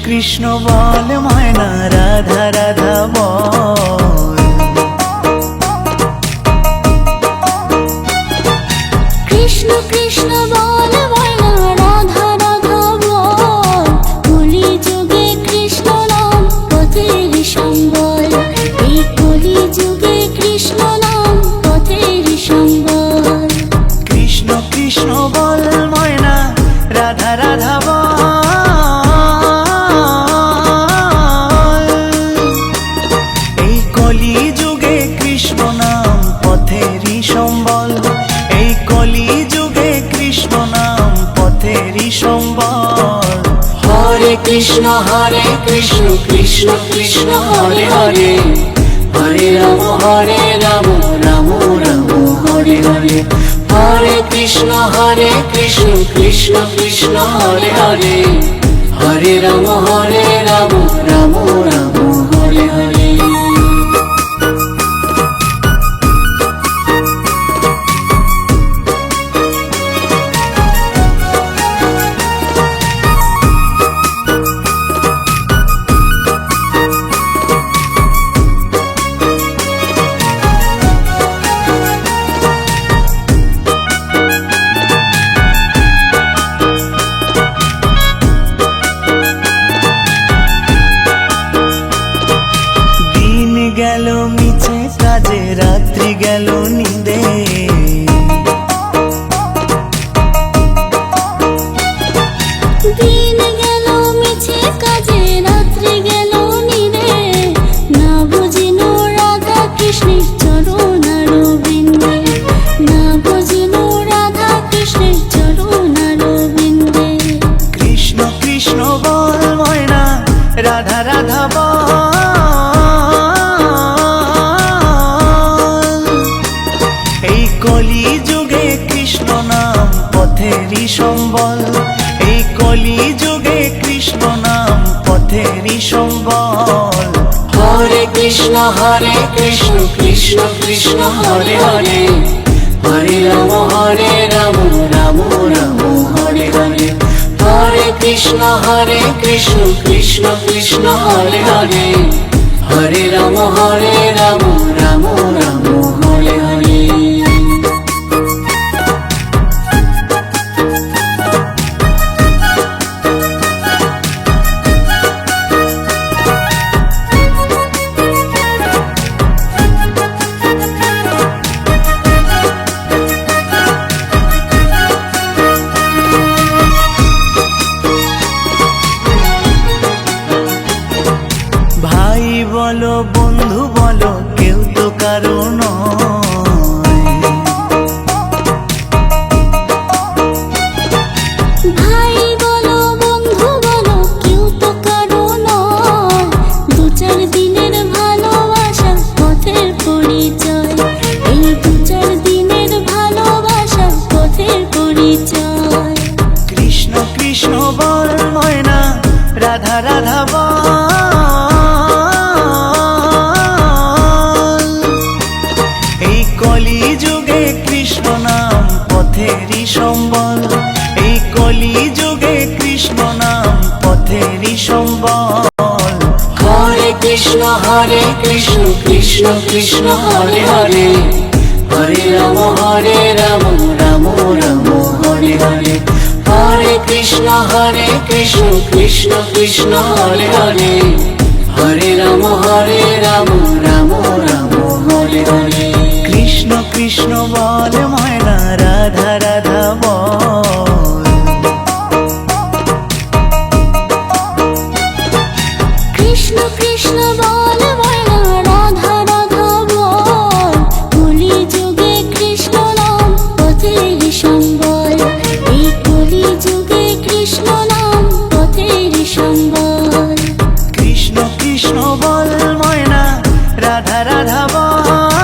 কৃষ্ণ বল ময়না রাধা রাধা বল। কৃষ্ণ কৃষ্ণ বল ময়না রাধা রাধা বল। কলি যুগে কৃষ্ণ নাম পথের সম্বল। এই কলি যুগে কৃষ্ণ নাম পথের সম্বল। কৃষ্ণ কৃষ্ণ বল ময়না রাধা রাধা বল। এই কলি যুগে কৃষ্ণ নাম পথেরই সম্বল। এই কলি যুগে কৃষ্ণ নাম পথেরই সম্বল। হরে কৃষ্ণ কৃষ্ণ কৃষ্ণ হরে হরে। হরে রাম রাম রাম হরে হরে। হরে কৃষ্ণ কৃষ্ণ কৃষ্ণ হরে হরে। হরে রাম রাম রাম হরে হরে। গেল মিছে কাজে রাত্রি গেল নিদে। দিন গেল মিছে কাজে রাত্রি গেল নিরে। না বুঝিল রাধা কৃষ্ণের চরণ অরবিন্দে। না বুঝিল রাধা কৃষ্ণের চরণ অরবিন্দে। কৃষ্ণ কৃষ্ণ বল ময়না রাধা রাধা বল। এই কলি যুগে কৃষ্ণ নাম পথেরই সম্বল। এই কলি যুগে কৃষ্ণ নাম পথেরই সম্বল। হরে কৃষ্ণ কৃষ্ণ কৃষ্ণ হরে হরে। হরে রাম রাম রাম হরে হরে। হরে কৃষ্ণ কৃষ্ণ কৃষ্ণ হরে হরে। হরে রাম রাম রাম হরে হরে। ভাই বলো বন্ধু বলো কেউ তো কারো নয়। ভাই বলো বন্ধু বলো কেউ তো কারো নয়। দু চার দিনের ভালোবাসা পথের পরিচয়। এই দু চার দিনের ভালোবাসা পথের পরিচয়। কৃষ্ণ কৃষ্ণ বল ময়না রাধা রাধা বল। এই কলি যুগে কৃষ্ণ নাম পথেরই সম্বল। এই কলি যুগে কৃষ্ণ নাম পথেরই সম্বল। হরে কৃষ্ণ কৃষ্ণ কৃষ্ণ হরে হরে। হরে রাম রাম রাম হরে হরে। হরে কৃষ্ণ কৃষ্ণ কৃষ্ণ হরে হরে। হরে রাম রাম রাম হরে হরে। কৃষ্ণ কৃষ্ণ বল ময়না রাধা রাধা বল। কৃষ্ণ কৃষ্ণ বল ময়না রাধা রাধা বল। কলি যুগে কৃষ্ণ নাম পথের সম্বল। এই কলি যুগে কৃষ্ণ নাম পথের সম্বল। কৃষ্ণ কৃষ্ণ বল ময়না রাধা রাধা বল।